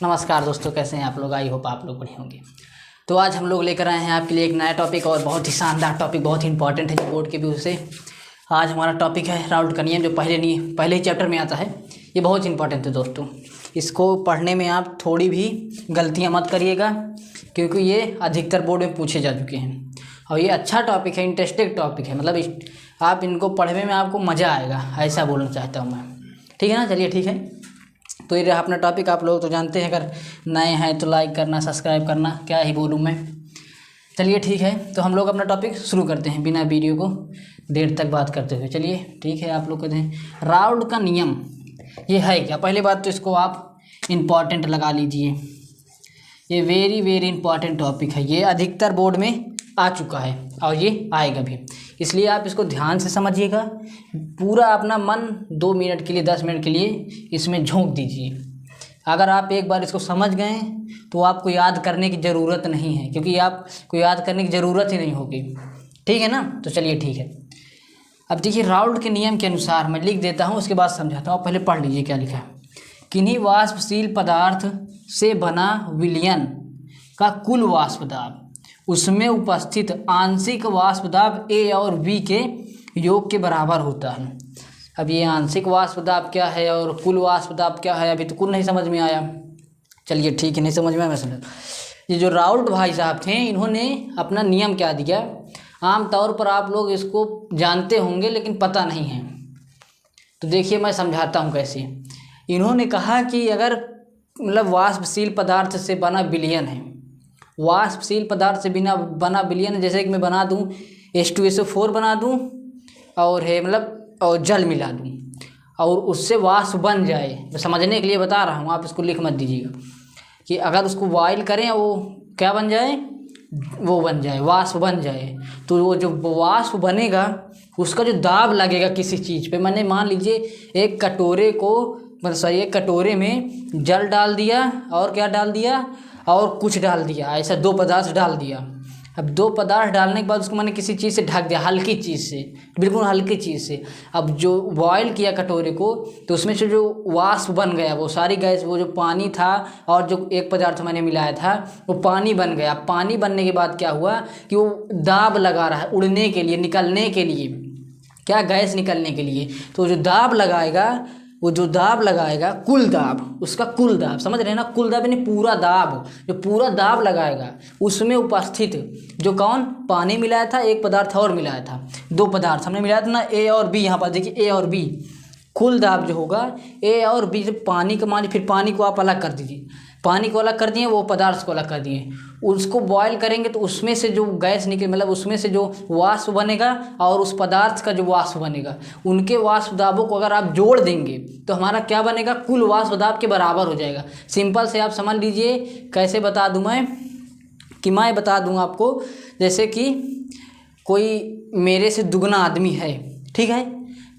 नमस्कार दोस्तों, कैसे हैं आप लोग। आई होप आप लोग बढ़िया होंगे। तो आज हम लोग लेकर आए हैं आपके लिए एक नया टॉपिक और बहुत ही शानदार टॉपिक, बहुत ही इंपॉर्टेंट है बोर्ड के व्यू से। आज हमारा टॉपिक है राउल्ट का नियम, जो पहले ही चैप्टर में आता है। ये बहुत इंपॉर्टेंट है दोस्तों, इसको पढ़ने में आप थोड़ी भी गलतियाँ मत करिएगा, क्योंकि ये अधिकतर बोर्ड में पूछे जा चुके हैं। और ये अच्छा टॉपिक है, इंटरेस्टिंग टॉपिक है, मतलब आप इनको पढ़ने में आपको मज़ा आएगा, ऐसा बोलना चाहता हूँ मैं। ठीक है ना, चलिए ठीक है। तो ये रहा अपना टॉपिक। आप लोग तो जानते हैं, अगर नए हैं तो लाइक करना, सब्सक्राइब करना, क्या ही बोलूँ मैं। चलिए ठीक है, तो हम लोग अपना टॉपिक शुरू करते हैं बिना वीडियो को देर तक बात करते हुए। चलिए ठीक है, आप लोग कहते हैं राउल्ट का नियम ये है क्या। पहले बात तो इसको आप इम्पॉर्टेंट लगा लीजिए, ये वेरी वेरी इंपॉर्टेंट टॉपिक है। ये अधिकतर बोर्ड में आ चुका है और ये आएगा भी, इसलिए आप इसको ध्यान से समझिएगा। पूरा अपना मन 2 मिनट के लिए, 10 मिनट के लिए इसमें झोंक दीजिए। अगर आप एक बार इसको समझ गए तो आपको याद करने की ज़रूरत नहीं है, क्योंकि आपको याद करने की ज़रूरत ही नहीं होगी। ठीक है ना, तो चलिए ठीक है। अब देखिए, राउल्ट के नियम के अनुसार मैं लिख देता हूँ, उसके बाद समझाता हूँ। आप पहले पढ़ लीजिए क्या लिखा है। किन्हीं वाष्पशील पदार्थ से बना विलयन का कुल वाष्प दाब उसमें उपस्थित आंशिक वाष्प दाब A और B के योग के बराबर होता है। अब ये आंशिक वाष्प दाब क्या है और कुल वाष्प दाब क्या है, अभी तो कुल नहीं समझ में आया। चलिए ठीक है, नहीं समझ में आया। मैं समझ, ये जो राउल्ट भाई साहब थे, इन्होंने अपना नियम क्या दिया। आम तौर पर आप लोग इसको जानते होंगे लेकिन पता नहीं है, तो देखिए मैं समझाता हूँ कैसे। इन्होंने कहा कि अगर मतलब वाष्पशील पदार्थ से बना विलयन है, वाष्पशील पदार्थ से बिना बना विलयन, जैसे कि मैं बना दूं H2SO4 बना दूं और है मतलब और जल मिला दूं और उससे वाष्प बन जाए। मैं समझने के लिए बता रहा हूं, आप इसको लिख मत दीजिएगा। कि अगर उसको बॉयल करें, वो क्या बन जाए, वो बन जाए, वाष्प बन जाए। तो वो जो वाष्प बनेगा उसका जो दाब लगेगा किसी चीज़ पे, मैंने मान लीजिए एक कटोरे में जल डाल दिया और क्या डाल दिया और कुछ डाल दिया, ऐसा 2 पदार्थ डाल दिया। अब 2 पदार्थ डालने के बाद उसको मैंने किसी चीज़ से ढक दिया, हल्की चीज़ से, बिल्कुल हल्की चीज़ से। अब जो बॉयल किया कटोरे को, तो उसमें से जो वाष्प बन गया, वो सारी गैस, वो जो पानी था और जो एक पदार्थ मैंने मिलाया था, वो पानी बन गया। पानी बनने के बाद क्या हुआ कि वो दाब लगा रहा है उड़ने के लिए, निकलने के लिए, क्या, गैस निकलने के लिए। तो जो दाब लगाएगा, वो जो दाब लगाएगा कुल दाब, उसका कुल दाब, समझ रहे हैं ना। कुल दाब यानी पूरा दाब, जो पूरा दाब लगाएगा उसमें उपस्थित जो कौन, पानी मिलाया था, एक पदार्थ और मिलाया था, 2 पदार्थ हमने मिलाया था ना, A और B। यहाँ पर देखिए A और B, कुल दाब जो होगा A और B, पानी का मान, फिर पानी को आप अलग कर दीजिए, पानी को अलग कर दिए, वो पदार्थ को अलग कर दिए, उसको बॉयल करेंगे तो उसमें से जो गैस निकले, मतलब उसमें से जो वाष्प बनेगा और उस पदार्थ का जो वाष्प बनेगा, उनके वाष्प दाबों को अगर आप जोड़ देंगे तो हमारा क्या बनेगा, कुल वाष्प दाब के बराबर हो जाएगा। सिंपल से आप समझ लीजिए। कैसे बता दूं मैं, कि मैं बता दूं आपको, जैसे कि कोई मेरे से दुगना आदमी है, ठीक है,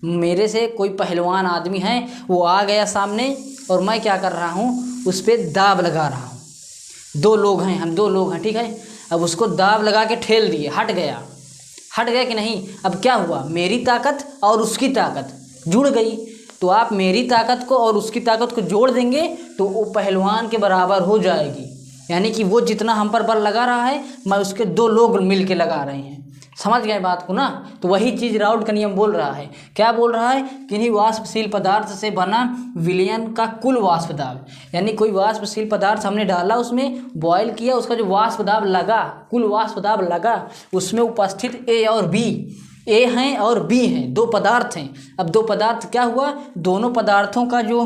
मेरे से कोई पहलवान आदमी है, वो आ गया सामने और मैं क्या कर रहा हूँ, उस पर दाब लगा रहा हूँ। 2 लोग हैं, हम 2 लोग हैं, ठीक है। अब उसको दाब लगा के ठेल दिए, हट गया कि नहीं। अब क्या हुआ, मेरी ताकत और उसकी ताकत जुड़ गई। तो आप मेरी ताकत को और उसकी ताकत को जोड़ देंगे तो वो पहलवान के बराबर हो जाएगी। यानी कि वो जितना हम पर बल लगा रहा है, मैं उसके 2 लोग मिल के लगा रहे हैं। समझ गए बात को ना। तो वही चीज़ राउल्ट का नियम बोल रहा है। क्या बोल रहा है, किन्हीं वाष्पशील पदार्थ से बना विलयन का कुल वाष्प दाब, यानी कोई वाष्पशील पदार्थ हमने डाला, उसमें बॉयल किया, उसका जो वाष्प दाब लगा, कुल वाष्प दाब लगा, उसमें उपस्थित A और B, A हैं और B हैं, 2 पदार्थ हैं। अब 2 पदार्थ क्या हुआ, दोनों पदार्थों का जो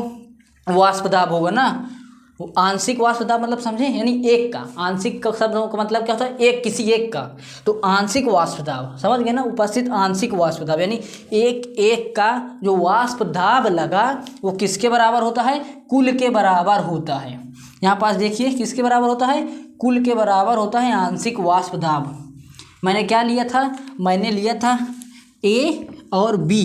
वाष्प दाब होगा ना, वो आंशिक वाष्प दाब, मतलब समझे, यानी एक का, आंशिक का शब्द का मतलब क्या होता है, एक, किसी एक का। तो आंशिक वाष्प दाब, समझ गए ना, उपस्थित आंशिक वाष्प दाब, यानी एक का जो वाष्प दाब लगा वो किसके बराबर होता है, कुल के बराबर होता है। यहाँ पास देखिए किसके बराबर होता है, कुल के बराबर होता है आंशिक वाष्प दाब। मैंने क्या लिया था, मैंने लिया था A और B।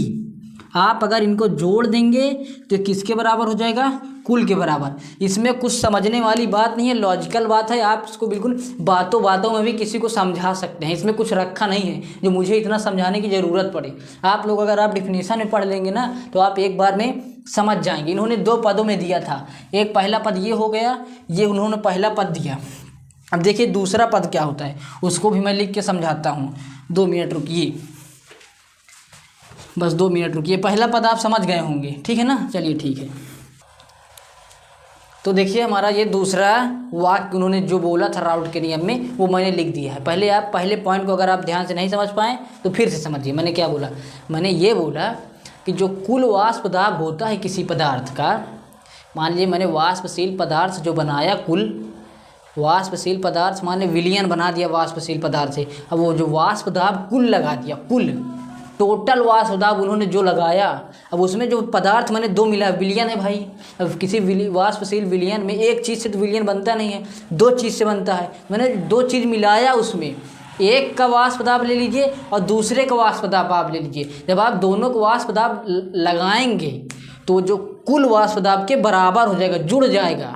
आप अगर इनको जोड़ देंगे तो किसके बराबर हो जाएगा, कुल के बराबर। इसमें कुछ समझने वाली बात नहीं है, लॉजिकल बात है, आप इसको बिल्कुल बातों बातों में भी किसी को समझा सकते हैं। इसमें कुछ रखा नहीं है जो मुझे इतना समझाने की ज़रूरत पड़े। आप लोग अगर आप डिफिनेशन में पढ़ लेंगे ना तो आप एक बार में समझ जाएंगे। इन्होंने 2 पदों में दिया था, एक पहला पद ये हो गया, ये उन्होंने पहला पद दिया। अब देखिए दूसरा पद क्या होता है उसको भी मैं लिख के समझाता हूँ। 2 मिनट रुकिए, बस 2 मिनट रुकिए। पहला पद आप समझ गए होंगे, ठीक है ना, चलिए ठीक है। तो देखिए हमारा ये दूसरा वाक्य उन्होंने जो बोला था राउट के नियम में वो मैंने लिख दिया है। पहले आप पहले पॉइंट को अगर आप ध्यान से नहीं समझ पाएँ तो फिर से समझिए मैंने क्या बोला। मैंने ये बोला कि जो कुल वाष्प दाब होता है किसी पदार्थ का, मान लीजिए मैंने वाष्पशील पदार्थ जो बनाया, कुल वाष्पशील पदार्थ माने विलयन बना दिया वाष्पशील पदार्थ से। अब वो जो वाष्प दाब कुल लगा दिया, कुल टोटल वाष्प दाब उन्होंने जो लगाया, अब उसमें जो पदार्थ मैंने 2 मिला, विलयन है भाई। अब किसी वाष्पशील विलयन में एक चीज़ से तो विलयन बनता नहीं है, 2 चीज़ से बनता है। मैंने 2 चीज़ मिलाया, उसमें एक का वाष्प दाब ले लीजिए और दूसरे का वाष्प दाब आप ले लीजिए। जब आप दोनों को वाष्प दाब लगाएंगे तो जो कुल वाष्प दाब के बराबर हो जाएगा, जुड़ जाएगा।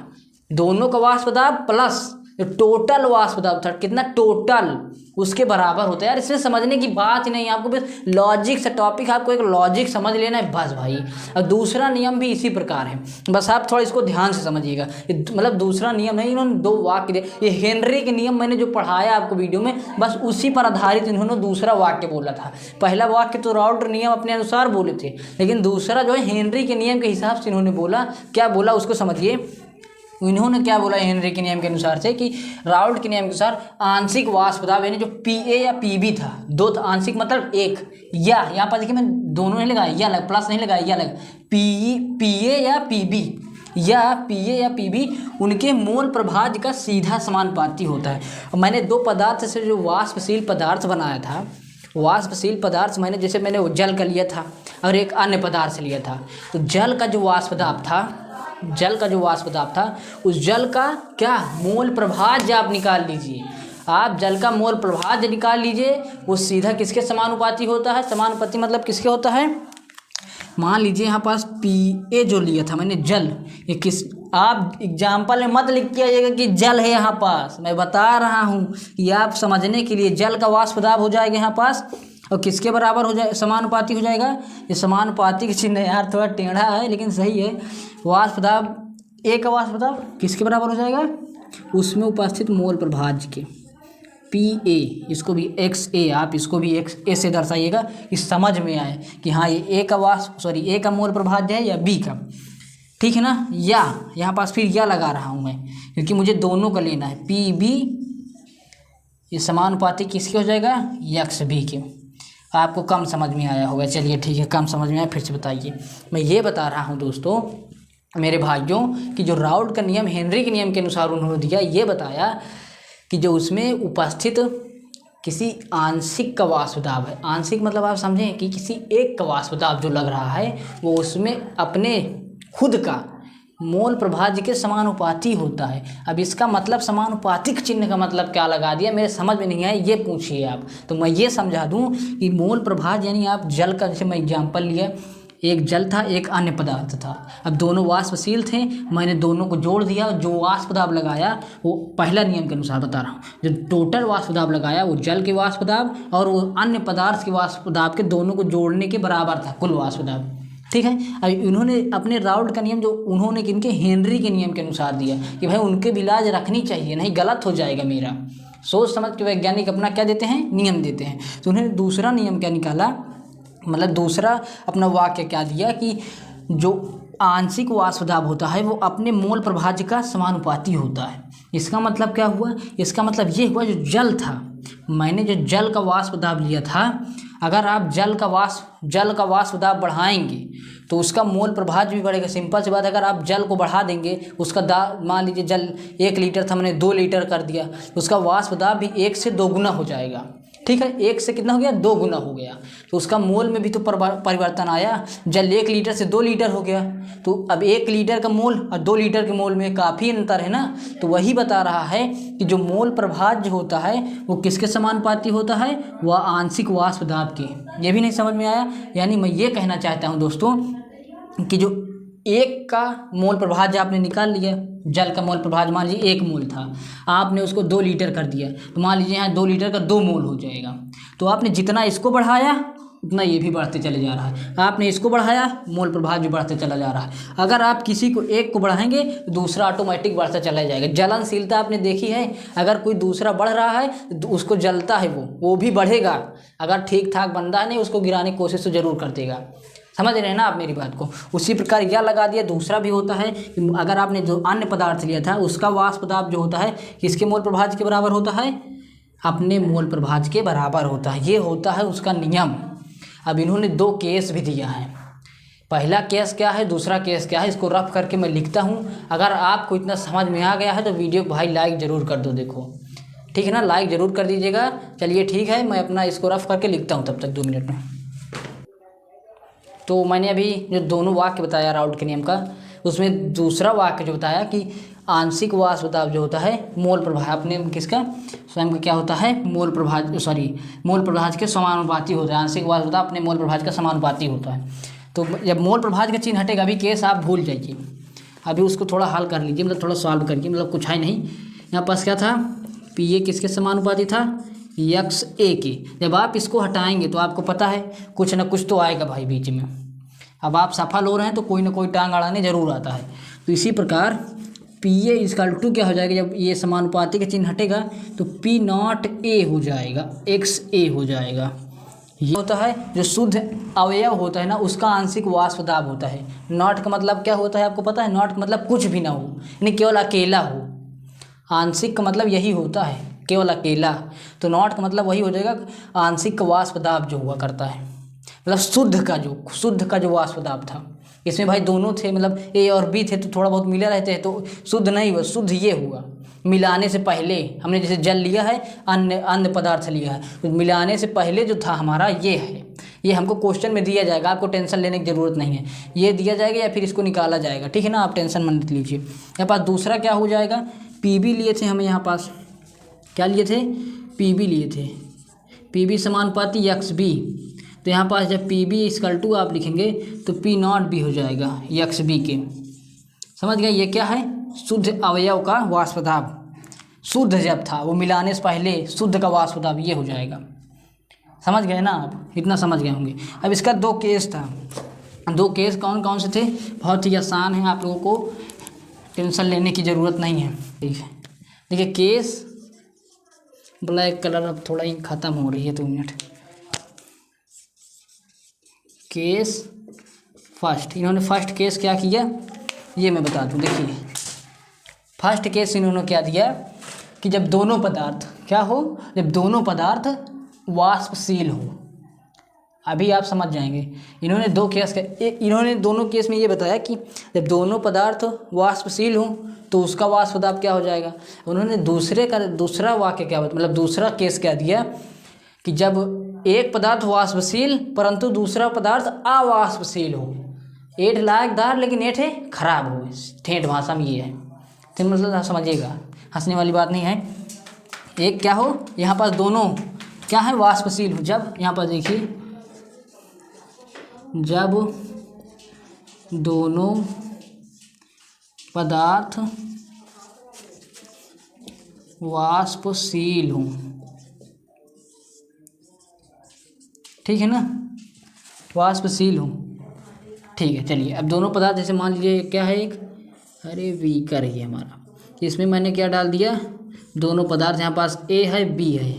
दोनों का वाष्प दाब प्लस टोटल वाष्प दाब था, कितना टोटल, उसके बराबर होता है। यार इसमें समझने की बात ही नहीं है, आपको बस लॉजिक से टॉपिक, आपको एक लॉजिक समझ लेना है बस भाई। और दूसरा नियम भी इसी प्रकार है, बस आप थोड़ा इसको ध्यान से समझिएगा। मतलब दूसरा नियम नहीं, इन्होंने 2 वाक्य दिए। ये हेनरी के नियम मैंने जो पढ़ाया आपको वीडियो में, बस उसी पर आधारित इन्होंने दूसरा वाक्य बोला था। पहला वाक्य तो राउट नियम अपने अनुसार बोले थे, लेकिन दूसरा जो है हेनरी के नियम के हिसाब से इन्होंने बोला। क्या बोला उसको समझिए। इन्होंने क्या बोला हेनरी के नियम के अनुसार से कि राउट के नियम के अनुसार आंशिक वाष्प दाब यानी जो PA या PB था, 2 था, आंशिक मतलब एक, या यहाँ पर देखिए मैं दोनों नहीं लगाया, या लग प्लस नहीं लगाया, या लग PA या PB, या PA या PB उनके मोल प्रभाज्य का सीधा समानुपाती होता है। और मैंने 2 पदार्थ से जो वाष्पशील पदार्थ बनाया था, वाष्पशील पदार्थ मैंने जैसे मैंने जल का लिया था और एक अन्य पदार्थ से लिया था, तो जल का जो वाष्प दाब था, जल का जो वाष्प दाब था, उस जल का क्या मोल प्रभाज्य आप निकाल लीजिए। आप जल का मोल प्रभाज्य निकाल लीजिए, वो सीधा किसके समानुपाती होता है। समानुपाती मतलब किसके होता है, मान लीजिए यहाँ पास PA जो लिया था मैंने जल, ये किस, आप एग्जाम्पल में मत लिख के आइएगा कि जल है यहाँ पास, मैं बता रहा हूँ कि आप समझने के लिए जल का वाष्प दाब हो जाएगा यहाँ पास, और किसके बराबर हो जाए, समानुपाती हो जाएगा। ये समानुपाती की चिन्ह यार थोड़ा टेढ़ा है लेकिन सही है। वाष्प दाब, एक का वाष्प दाब किसके बराबर हो जाएगा, उसमें उपस्थित मोल प्रभाज्य के, PA, इसको भी XA, आप इसको भी XA से दर्शाइएगा कि समझ में आए कि हाँ ये A का A का मोल प्रभाज्य है या B का, ठीक है ना। या यहाँ पास फिर या लगा रहा हूँ मैं क्योंकि मुझे दोनों का लेना है। PB ये समानुपाती किसके हो जाएगा, XB के। आपको कम समझ में आया होगा, चलिए ठीक है, कम समझ में आया फिर से बताइए। मैं ये बता रहा हूँ दोस्तों मेरे भाइयों कि जो राउट का नियम हेनरी के नियम के अनुसार उन्होंने दिया, ये बताया कि जो उसमें उपस्थित किसी आंशिक का वाष्प दाब है, आंशिक मतलब आप समझें कि किसी एक का वाष्प दाब जो लग रहा है वो उसमें अपने खुद का मोल प्रभाज्य के समानुपाती होता है। अब इसका मतलब समानुपातिक चिन्ह का मतलब क्या लगा दिया, मेरे समझ में नहीं आया, ये पूछिए आप तो मैं ये समझा दूं कि मोल प्रभाज्य यानी आप जल का, जैसे मैं एग्जांपल लिया, एक जल था एक अन्य पदार्थ था, अब दोनों वाष्पशील थे, मैंने दोनों को जोड़ दिया, जो वाष्प दाब लगाया वो पहला नियम के अनुसार बता रहा हूँ, जो टोटल वाष्प दाब लगाया वो जल के वाष्प दाब और वो अन्य पदार्थ के वाष्प दाब के दोनों को जोड़ने के बराबर था कुल वाष्प दाब, ठीक है। अब इन्होंने अपने राउट का नियम जो उन्होंने किनके, हेनरी के नियम के अनुसार दिया कि भाई उनके भी लाज रखनी चाहिए, नहीं गलत हो जाएगा मेरा। सोच समझ के वैज्ञानिक अपना क्या देते हैं, नियम देते हैं। तो उन्होंने दूसरा नियम क्या निकाला, मतलब दूसरा अपना वाक्य क्या दिया कि जो आंशिक वाष्प दाब होता है वो अपने मोल प्रभाज्य का समानुपाती होता है। इसका मतलब क्या हुआ, इसका मतलब ये हुआ जो जल था, मैंने जो जल का वाष्प दाब लिया था, अगर आप जल का वाष्प दाब बढ़ाएंगे तो उसका मोल प्रभाज्य भी बढ़ेगा। सिंपल सी बात, अगर आप जल को बढ़ा देंगे उसका दाब, मान लीजिए जल 1 लीटर था मैंने 2 लीटर कर दिया, उसका वाष्प दाब भी 1 से 2 गुना हो जाएगा, ठीक है, 1 से कितना हो गया, 2 गुना हो गया, तो उसका मोल में भी तो परिवर्तन आया। जल 1 लीटर से 2 लीटर हो गया, तो अब 1 लीटर का मोल और 2 लीटर के मोल में काफ़ी अंतर है ना। तो वही बता रहा है कि जो मोल प्रभाज जो होता है वो किसके समानुपाती होता है, वह आंशिक वाष्प दाब के। ये भी नहीं समझ में आया, यानी मैं ये कहना चाहता हूँ दोस्तों कि जो 1 का मोल प्रभाज आपने निकाल लिया, जल का मोल प्रभाज मान लीजिए 1 मोल था, आपने उसको 2 लीटर कर दिया, तो मान लीजिए यहाँ 2 लीटर का 2 मोल हो जाएगा। तो आपने जितना इसको बढ़ाया उतना ये भी बढ़ते चले जा रहा है, आपने इसको बढ़ाया मोल प्रभाज भी बढ़ते चला जा रहा है। अगर आप किसी को एक को बढ़ाएंगे तो दूसरा ऑटोमेटिक बढ़ता चला जाएगा। जलनशीलता आपने देखी है, अगर कोई दूसरा बढ़ रहा है तो उसको जलता है वो भी बढ़ेगा। अगर ठीक ठाक बंदा नहीं उसको गिराने की कोशिश तो जरूर कर देगा। समझ रहे हैं ना आप मेरी बात को। उसी प्रकार यह लगा दिया। दूसरा भी होता है कि अगर आपने जो अन्य पदार्थ लिया था उसका वाष्प दाब जो होता है किसके मोल प्रभाज के बराबर होता है, अपने मोल प्रभाज के बराबर होता है। ये होता है उसका नियम। अब इन्होंने 2 केस भी दिया है, पहला केस क्या है, दूसरा केस क्या है, इसको रफ करके मैं लिखता हूँ। अगर आपको इतना समझ में आ गया है तो वीडियो को भाई लाइक ज़रूर कर दो, देखो ठीक है ना, लाइक ज़रूर कर दीजिएगा। चलिए ठीक है, मैं अपना इसको रफ करके लिखता हूँ तब तक 2 मिनट में। तो मैंने अभी जो दोनों वाक्य बताया राउल्ट के नियम का, उसमें दूसरा वाक्य जो बताया कि आंशिक वाष्प दाब जो होता है मोल प्रभाज अपने किसका स्वयं का क्या होता है, मोल प्रभाज के समानुपाती होता है। आंशिक वाष्प दाब अपने मोल प्रभाज का समानुपाती होता है। तो जब मोल प्रभाज का चिन्ह हटेगा, अभी केस आप भूल जाइए, अभी उसको थोड़ा हल कर लीजिए, मतलब थोड़ा सॉल्व करिए, मतलब कुछ है नहीं। यहाँ पास क्या था, पी किसके समानुपाती था, यक्स ए के। जब आप इसको हटाएंगे तो आपको पता है कुछ ना कुछ तो आएगा भाई बीच में। अब आप सफल हो रहे हैं तो कोई ना कोई टांग अड़ाने जरूर आता है। तो इसी प्रकार पी ए इजकल टू क्या हो जाएगा, जब ये समानुपाती का चिन्ह हटेगा तो पी नॉट ए हो जाएगा, एक्स ए हो जाएगा। ये होता है जो शुद्ध अवयव होता है ना उसका आंशिक वाष्प दाब होता है। नॉट का मतलब क्या होता है आपको पता है, नॉट का मतलब कुछ भी ना हो, यानी केवल अकेला हो। आंशिक का मतलब यही होता है, केवल अकेला। तो नॉट का मतलब वही हो जाएगा आंशिक का वाष्प दाब जो हुआ करता है, मतलब शुद्ध का जो वाष्प दाब था। इसमें भाई दोनों थे, मतलब ए और बी थे तो थोड़ा बहुत मिले रहते हैं, तो शुद्ध नहीं हुआ, शुद्ध ये हुआ। मिलाने से पहले हमने जैसे जल लिया है, अन्य पदार्थ लिया है, तो मिलाने से पहले जो था हमारा ये है। ये हमको क्वेश्चन में दिया जाएगा, आपको टेंशन लेने की ज़रूरत नहीं है, ये दिया जाएगा या फिर इसको निकाला जाएगा, ठीक है ना, आप टेंशन मत लीजिए। यहाँ पास दूसरा क्या हो जाएगा, पी बी लिए थे हमें, यहाँ पास क्या लिए थे, पी बी लिए थे, पी बी समानुपाती यक्स बी। तो यहाँ पास जब पी बी इक्वल टू आप लिखेंगे तो पी नॉट बी हो जाएगा यक्स बी के। समझ गए, ये क्या है, शुद्ध अवयव का वाष्प दाब। शुद्ध जब था वो मिलाने से पहले शुद्ध का वाष्प दाब ये हो जाएगा। समझ गए ना आप, इतना समझ गए होंगे। अब इसका 2 केस था, 2 केस कौन कौन से थे, बहुत ही आसान है, आप लोगों को टेंशन लेने की ज़रूरत नहीं है। ठीक है, देखिए केस ब्लैक कलर अब थोड़ा ही ख़त्म हो रही है, 2 मिनट। केस फर्स्ट, इन्होंने फर्स्ट केस क्या किया ये मैं बता दूं। देखिए फर्स्ट केस इन्होंने क्या दिया कि जब दोनों पदार्थ क्या हो, जब दोनों पदार्थ वाष्पशील हो। अभी आप समझ जाएंगे। इन्होंने 2 केस इन्होंने दोनों केस में ये बताया कि जब दोनों पदार्थ वाष्पशील हो तो उसका वाष्प दाब क्या हो जाएगा। उन्होंने दूसरा वाक्य क्या मतलब दूसरा केस क्या दिया कि जब एक पदार्थ वाष्पशील परंतु दूसरा पदार्थ अवाष्पशील हो, एठ लायकदार लेकिन एठ खराब हो, ठेठ भाषा में ये है। तो मतलब समझिएगा, हंसने वाली बात नहीं है। एक क्या हो, यहाँ पास दोनों क्या है, वाष्पशील हो। जब यहाँ पर देखिए, जब दोनों पदार्थ वाष्पशील हों, ठीक है ना, वाष्पशील हों, ठीक है। चलिए अब दोनों पदार्थ जैसे मान लीजिए क्या है, एक अरे वीकर ही है हमारा, इसमें मैंने क्या डाल दिया, दोनों पदार्थ यहाँ पास ए है बी है,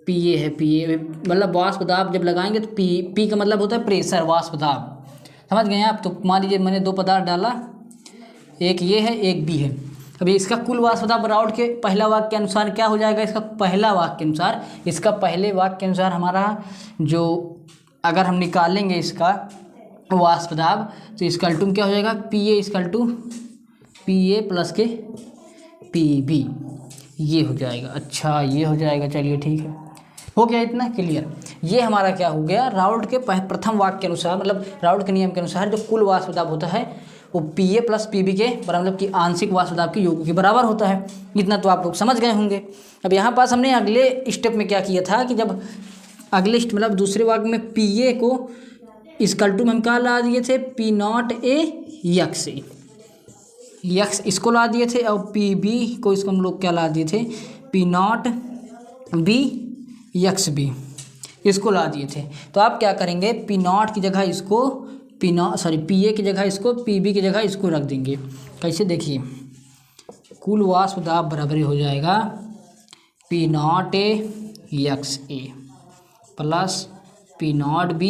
पी ए है, पी ए मतलब वाष्प दाब जब लगाएंगे तो पी का मतलब होता है प्रेशर, वाष्प दाब। समझ गए आप। तो मान लीजिए मैंने 2 पदार्थ डाला, एक ये है एक बी है। अभी इसका कुल वाष्प दाब राउल्ट के पहला वाक्य के अनुसार क्या हो जाएगा, इसका पहला वाक्य के अनुसार, इसका पहले वाक्य के अनुसार हमारा जो अगर हम निकालेंगे इसका वाष्प दाब तो इसका टू क्या हो जाएगा, पी ए इसका टू पी ए प्लस के पी बी, ये हो जाएगा। अच्छा ये हो जाएगा, चलिए ठीक है। हो गया इतना क्लियर। ये हमारा क्या हो गया, राउल्ट के प्रथम वाक्य के अनुसार, मतलब राउल्ट के नियम के अनुसार जो कुल वाष्प दाब होता है वो PA प्लस PB के बराबर, मतलब कि आंशिक वाष्प दाब के योग के बराबर होता है। इतना तो आप लोग समझ गए होंगे। अब यहाँ पास हमने अगले स्टेप में क्या किया था कि जब अगले मतलब दूसरे वाक्य में PA को इक्वल टू में हम क्या ला दिए थे, P0A यक्स ए, यक्स इसको ला दिए थे, और PB को इसको हम लोग क्या ला दिए थे, P0B यक्स बी, इसको ला दिए थे। तो आप क्या करेंगे, P0 की जगह इसको PA की जगह इसको, PB की जगह इसको रख देंगे। कैसे, देखिए कुल वाष्प दाब बराबर हो जाएगा P0A यक्स ए प्लस P0B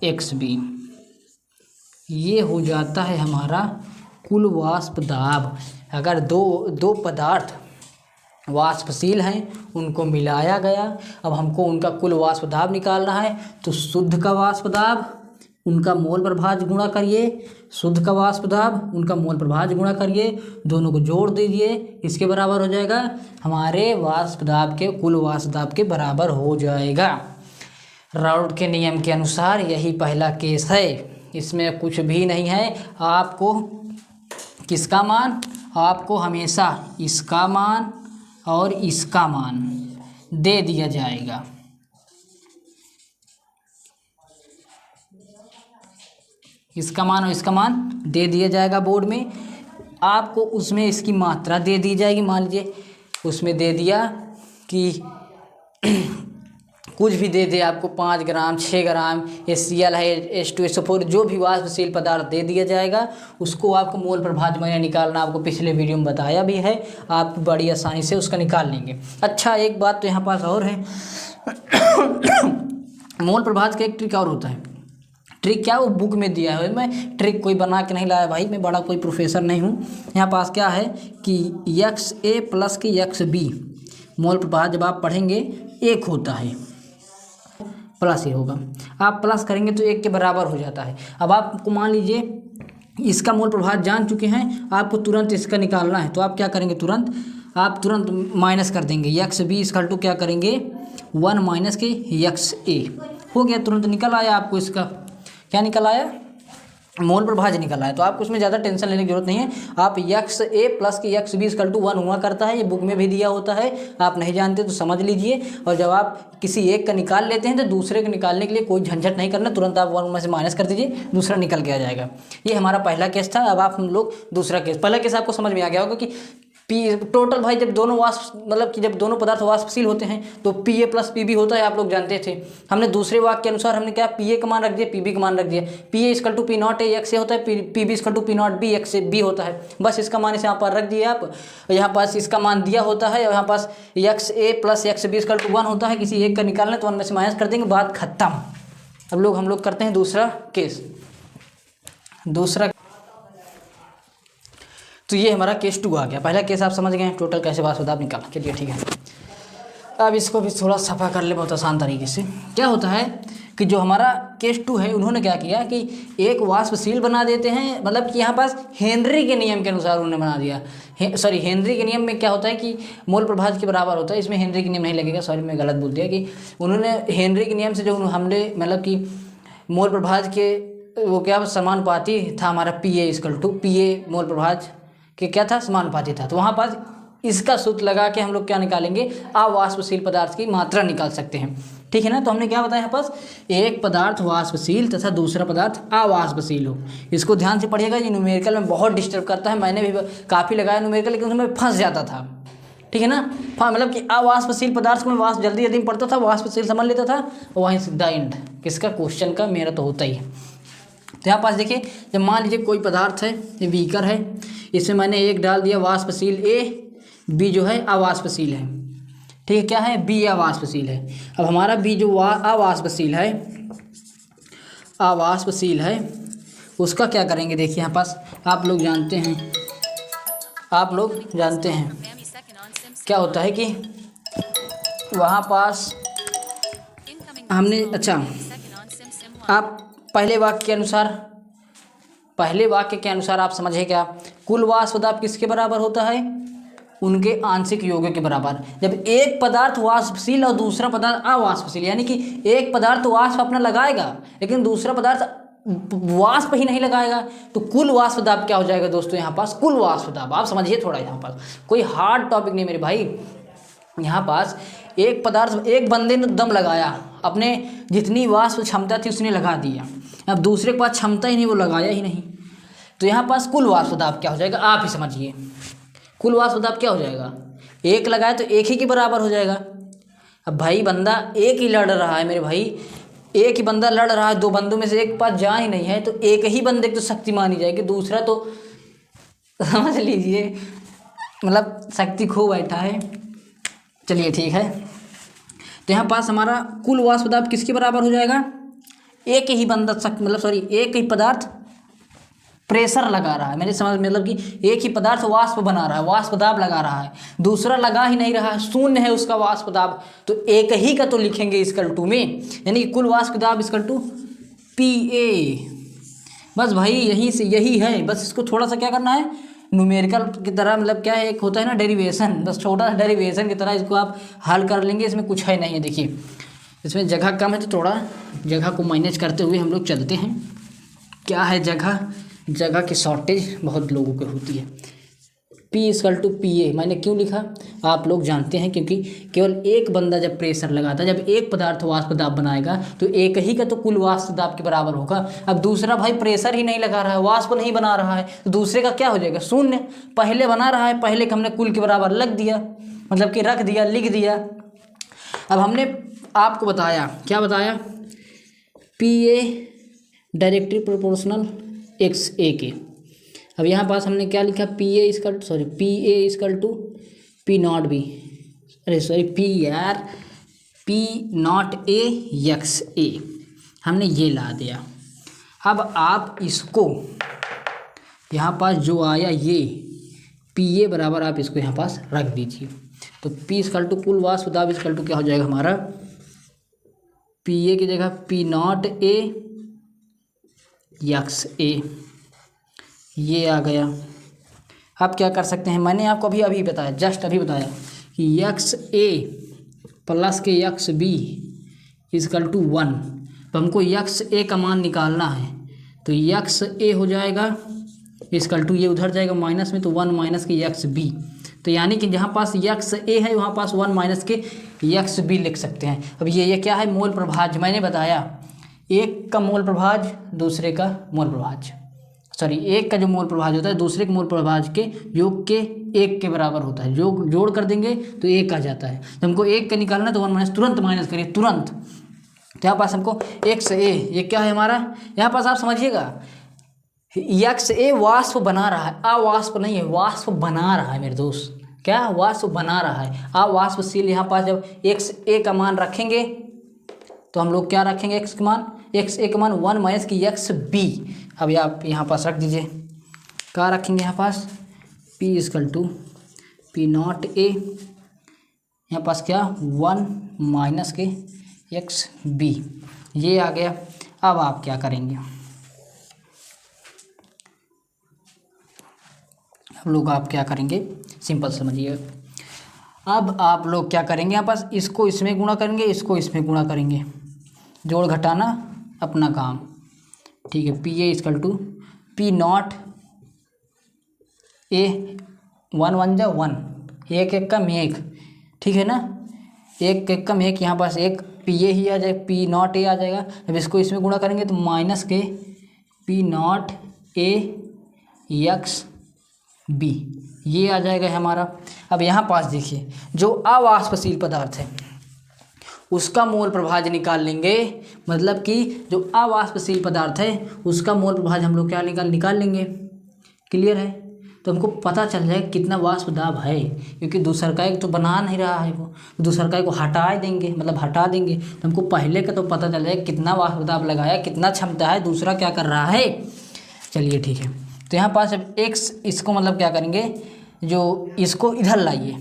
एक्स बी, ये हो जाता है हमारा कुल वाष्प दाब। अगर दो पदार्थ वाष्पशील हैं, उनको मिलाया गया, अब हमको उनका कुल वाष्प दाब निकालना है, तो शुद्ध का वाष्प दाब उनका मोल प्रभाज गुणा करिए, शुद्ध का वाष्प दाब उनका मोल प्रभाज गुणा करिए, दोनों को जोड़ दीजिए, इसके बराबर हो जाएगा, हमारे वाष्प दाब के कुल वाष्प दाब के बराबर हो जाएगा। राउल्ट के नियम के अनुसार यही पहला केस है, इसमें कुछ भी नहीं है। आपको किसका मान, आपको हमेशा इसका मान और इसका मान दे दिया जाएगा। इसका मान और इसका मान दे दिया जाएगा बोर्ड में। आपको उसमें इसकी मात्रा दे दी जाएगी। मान लीजिए उसमें दे दिया कि कुछ भी दे दे आपको 5 ग्राम 6 ग्राम HCl है, H2SO4 जो भी वाष्पशील पदार्थ दे दिया जाएगा, उसको आपको मोल प्रभाज में निकालना, आपको पिछले वीडियो में बताया भी है, आप बड़ी आसानी से उसका निकाल लेंगे। अच्छा, एक बात तो यहाँ पास और है मोल प्रभाज का एक ट्रिक और होता है। ट्रिक क्या, वो बुक में दिया है, मैं ट्रिक कोई बना के नहीं लाया भाई, मैं बड़ा कोई प्रोफेसर नहीं हूँ। यहाँ पास क्या है कि XA प्लस के XB मोल प्रभाज जब आप पढ़ेंगे 1 होता है, प्लस ही होगा, आप प्लस करेंगे तो 1 के बराबर हो जाता है। अब आपको मान लीजिए इसका मोल प्रभाज जान चुके हैं, आपको तुरंत इसका निकालना है, तो आप क्या करेंगे, आप तुरंत माइनस कर देंगे, XB इसका टू क्या करेंगे 1 माइनस के XA, हो गया, तुरंत निकल आया। आपको इसका क्या निकल आया, मोल प्रभाज निकल आया। तो आपको उसमें ज़्यादा टेंशन लेने की जरूरत नहीं है। आप XA प्लस के XB इक्वल टू 1 हुआ करता है, ये बुक में भी दिया होता है, आप नहीं जानते तो समझ लीजिए। और जब आप किसी एक का निकाल लेते हैं तो दूसरे को निकालने के लिए कोई झंझट नहीं करना, तुरंत आप 1 में से माइनस कर दीजिए, दूसरा निकल के आ जाएगा। ये हमारा पहला केस था। अब हम लोग दूसरा केस, पहला केस आपको समझ में आ गया होगा कि टोटल भाई जब दोनों वाष्प मतलब कि जब दोनों पदार्थ वाष्पशील होते हैं तो PA प्लस PB होता है, आप लोग जानते थे। हमने दूसरे वाक्य के अनुसार हमने क्या PA का मान रख दिया, PB का मान रख दिया। PA equal to P0A XA होता है, PB equal to P0B XB होता है। बस इसका मान इसे यहाँ पर रख दिया आप, यहाँ पास इसका मान दिया होता है, और यहाँ पास XA plus XB equal to 1 होता है। किसी एक का निकालना तो 1 में से माइनस कर देंगे, बात खत्म। अब हम लोग करते हैं दूसरा केस। दूसरा तो ये हमारा केस 2 आ गया। पहला केस आप समझ गए हैं, टोटल कैसे वाष्प दाब निकाला, चलिए ठीक है। अब इसको भी थोड़ा सफा कर ले बहुत आसान तरीके से। क्या होता है कि जो हमारा केस 2 है, उन्होंने क्या किया कि एक वाष्पशील बना देते हैं, मतलब कि यहाँ पास हेनरी के नियम के अनुसार उन्होंने बना दिया। हेनरी के नियम में क्या होता है कि मोल प्रभाज के बराबर होता है, इसमें हेनरी के नियम नहीं लगेगा, सॉरी मैं गलत बोल दिया। कि उन्होंने हेनरी के नियम से जो हमने मतलब कि मोल प्रभाज के वो क्या समानुपाती था हमारा PA इक्वल टू PA मोल प्रभाज कि क्या था, समानुपाती था। तो वहाँ पास इसका सूत्र लगा के हम लोग क्या निकालेंगे, अवाष्पशील पदार्थ की मात्रा निकाल सकते हैं, ठीक है ना। तो हमने क्या बताया यहाँ पास, एक पदार्थ वाष्पशील तथा दूसरा पदार्थ अवाष्पशील हो। इसको ध्यान से पढ़िएगा, ये न्यूमेरिकल में बहुत डिस्टर्ब करता है। मैंने भी काफ़ी लगाया न्यूमेरिकल, लेकिन उसमें फंस जाता था, ठीक है ना। मतलब कि अवाष्पशील पदार्थ को मैं वाष्प जल्दी जल्दी पढ़ता था, वाष्पशील समझ लेता था, और वहीं सीधा एंड किसका क्वेश्चन का मेरा तो होता ही है। तो यहाँ पास देखिए, जब मान लीजिए कोई पदार्थ है, ये बीकर है, इसमें मैंने एक डाल दिया वाष्पशील A, B जो है अवाष्पशील है, ठीक है। क्या है, B अवाष्पशील है। अब हमारा B जो अवाष्पशील है उसका क्या करेंगे, देखिए यहाँ पास आप लोग जानते हैं क्या होता है कि वहाँ पास हमने, अच्छा आप पहले वाक्य के अनुसार आप समझे क्या, कुल वाष्प दाब किसके बराबर होता है, उनके आंशिक योगों के बराबर। जब एक पदार्थ वाष्पशील और दूसरा पदार्थ अवाष्पशील, यानी कि एक पदार्थ वाष्प अपना लगाएगा लेकिन दूसरा पदार्थ वाष्प ही नहीं लगाएगा, तो कुल वाष्प दाब क्या हो जाएगा दोस्तों यहाँ पास? कुल वाष्प दाब। आप समझिए थोड़ा, यहाँ पास कोई हार्ड टॉपिक नहीं मेरे भाई। यहाँ पास एक पदार्थ, एक बंदे ने दम लगाया, अपने जितनी वाष्प क्षमता थी उसने लगा दिया, अब दूसरे के पास क्षमता ही नहीं, वो लगाया ही नहीं, तो यहाँ पास कुल वाष्प दाब क्या हो जाएगा? आप ही समझिए, कुल वाष्प दाब क्या हो जाएगा? एक लगाए तो एक ही के बराबर हो जाएगा। अब भाई बंदा एक ही लड़ रहा है मेरे भाई, एक ही बंदा लड़ रहा है, दो बंदों में से एक पास जा ही नहीं है, तो एक ही बंदे की तो शक्ति मानी जाएगी, दूसरा तो समझ लीजिए मतलब शक्ति खो बैठा है। चलिए ठीक है, तो यहाँ पास हमारा कुल वाष्प दाब किसके बराबर हो जाएगा? एक ही बंदा एक ही पदार्थ प्रेशर लगा रहा है, मेरे समझ मतलब कि एक ही पदार्थ वाष्प बना रहा है, वाष्प दाब लगा रहा है, दूसरा लगा ही नहीं रहा है, शून्य है उसका वाष्प दाब, तो एक ही का तो लिखेंगे इक्वल टू में, यानी कि कुल वाष्प दाब इक्वल टू PA। बस भाई यही है, बस इसको थोड़ा सा क्या करना है, न्यूमेरिकल की तरह, मतलब क्या है, एक होता है ना डेरिवेशन, बस छोटा सा डेरिवेशन की तरह इसको आप हल कर लेंगे, इसमें कुछ है नहीं है। देखिए इसमें जगह कम है तो थोड़ा जगह को मैनेज करते हुए हम लोग चलते हैं। क्या है जगह की शॉर्टेज बहुत लोगों को होती है। P = PA मैंने क्यों लिखा आप लोग जानते हैं, क्योंकि केवल एक बंदा जब प्रेशर लगाता है, जब एक पदार्थ वाष्प दाब बनाएगा तो एक ही का तो कुल वाष्प दाब के बराबर होगा। अब दूसरा भाई प्रेशर ही नहीं लगा रहा है, वाष्प नहीं बना रहा है, तो दूसरे का क्या हो जाएगा? शून्य। पहले बना रहा है, पहले का हमने कुल के बराबर लग दिया, मतलब कि रख दिया, लिख दिया। अब हमने आपको बताया, क्या बताया? PA डायरेक्टली प्रोपोर्शनल XA के। अब यहाँ पास हमने क्या लिखा? PA = P0B, P0A XA, हमने ये ला दिया। अब आप इसको यहाँ पास जो आया ये PA बराबर आप इसको यहाँ पास रख दीजिए, तो P = कुल वाष्प दाब = क्या हो जाएगा हमारा? PA की जगह P0A XA, ये आ गया। आप क्या कर सकते हैं, मैंने आपको अभी बताया, जस्ट अभी बताया कि XA + के XB = 1, तो हमको XA का मान निकालना है, तो XA हो जाएगा = ये उधर जाएगा माइनस में, तो 1 - के XB, तो यानी कि जहाँ पास XA है वहाँ पास 1 - के XB लिख सकते हैं। अब ये क्या है? मोल प्रभाज्य। मैंने बताया एक का मोल प्रभाज्य, दूसरे का मोल प्रभाज्य, एक का जो मोल प्रभाज्य होता है दूसरे के मोल प्रभाज्य के योग के 1 के बराबर होता है, जो जोड़ कर देंगे तो 1 आ जाता है। तो हमको 1 का निकालना, तो 1 - तुरंत माइनस करिए, तुरंत। तो यहाँ पास हमको XA, ये क्या है हमारा? यहाँ पास आप समझिएगा, XA वाष्प बना रहा है, अवाष्प नहीं है, वाष्प बना रहा है मेरे दोस्त। क्या? वाष्प बना रहा है, अवाष्पशील। यहाँ पास जब XA का मान रखेंगे तो हम लोग क्या रखेंगे? XA का मान 1 - के XB। अब आप यहाँ पास रख दीजिए, क्या रखेंगे यहाँ पास? P = P0A, यहाँ पास क्या? 1 - के XB, ये आ गया। अब आप क्या करेंगे? आप क्या करेंगे? सिंपल समझिए। अब आप लोग क्या करेंगे? यहाँ पास इसको इसमें गुणा करेंगे, इसको इसमें गुणा करेंगे, जोड़ घटाना अपना काम, ठीक है। PA = P0A, 1 1 जा 1, 1 1 कम 1, ठीक है ना, 1 1 कम 1, यहाँ पास एक PA ही आ जाएगा, P0A आ जाएगा। जब इसको इसमें गुणा करेंगे तो माइनस के P0A XB, ये आ जाएगा हमारा। अब यहाँ पास देखिए, जो अवाष्पशील पदार्थ है उसका मोल प्रभाज्य निकाल लेंगे, मतलब कि जो अवाष्पशील पदार्थ है उसका मोल प्रभाज्य हम लोग क्या निकाल लेंगे। क्लियर है? तो हमको पता चल जाएगा कितना वाष्प दाब है, क्योंकि दूसरका तो बना नहीं रहा है, वो दूसरका को हटा देंगे, तो हमको पहले का तो पता चल जाएगा कितना वाष्प दाब लगाया, कितना क्षमता है, दूसरा क्या कर रहा है। चलिए ठीक है, तो यहाँ पास अब X, इसको मतलब क्या करेंगे, जो इसको इधर लाइए,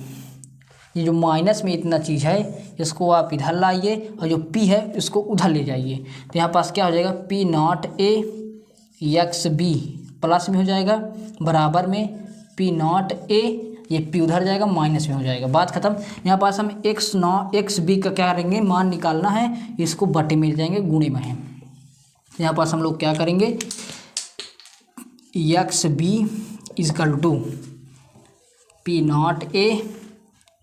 ये जो माइनस में इतना चीज़ है इसको आप इधर लाइए, और जो P है इसको उधर ले जाइए, तो यहाँ पास क्या हो जाएगा? P0A XB प्लस में हो जाएगा, बराबर में P0A ये p उधर जाएगा, माइनस में हो जाएगा, बात खत्म। यहाँ पास हम एक्स बी का क्या करेंगे, मान निकालना है, इसको बटे मिल जाएंगे, गुणे में है। यहाँ पास हम लोग क्या करेंगे, x b equal to p naught a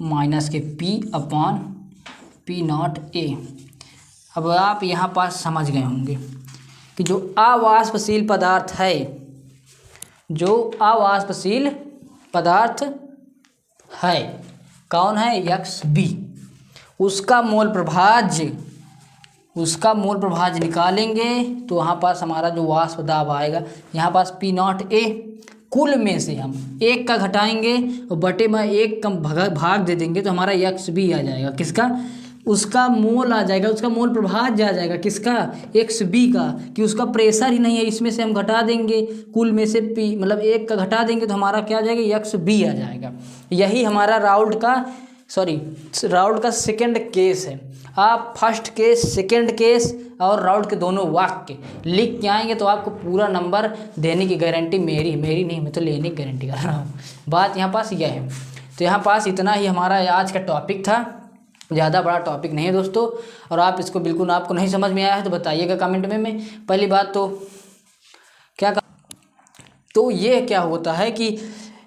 minus k p upon p naught a. अब आप यहाँ पास समझ गए होंगे कि जो अवाष्पशील पदार्थ है, जो अवाष्पशील पदार्थ है कौन है, एक्स बी, उसका मोल प्रभाज्य निकालेंगे तो वहाँ पास हमारा जो वाष्प दाब आएगा, यहाँ पास पी नॉट ए, कुल में से हम एक का घटाएंगे और बटे में एक कम भाग दे देंगे तो हमारा एक्स बी आ जाएगा, किसका, उसका मोल आ जाएगा, उसका मोल प्रभाज्य आ जाएगा, किसका, एक्स बी का, कि उसका प्रेशर ही नहीं है, इसमें से हम घटा देंगे, कुल में से पी मतलब एक का घटा देंगे तो हमारा क्या आ जाएगा, एक्स बी आ जाएगा। यही हमारा राउल्ट का सेकंड केस है। आप फर्स्ट केस, सेकंड केस और राउल्ट के दोनों वाक्य लिख के आएंगे तो आपको पूरा नंबर देने की गारंटी मेरी नहीं, मैं तो लेने की गारंटी कर रहा हूँ। बात यहाँ पास यह है। तो यहाँ पास इतना ही हमारा आज का टॉपिक था, ज़्यादा बड़ा टॉपिक नहीं है दोस्तों। और आप इसको बिल्कुल आपको नहीं समझ में आया है तो बताइएगा कमेंट में। पहली बात तो तो ये क्या होता है कि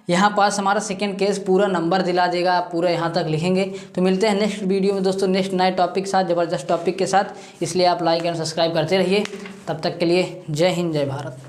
यहाँ पास हमारा सेकंड केस पूरा नंबर दिला देगा, आप पूरा यहाँ तक लिखेंगे। तो मिलते हैं नेक्स्ट वीडियो में दोस्तों, नेक्स्ट नए टॉपिक के साथ, ज़बरदस्त टॉपिक के साथ। इसलिए आप लाइक एंड सब्सक्राइब करते रहिए। तब तक के लिए जय हिंद, जय भारत।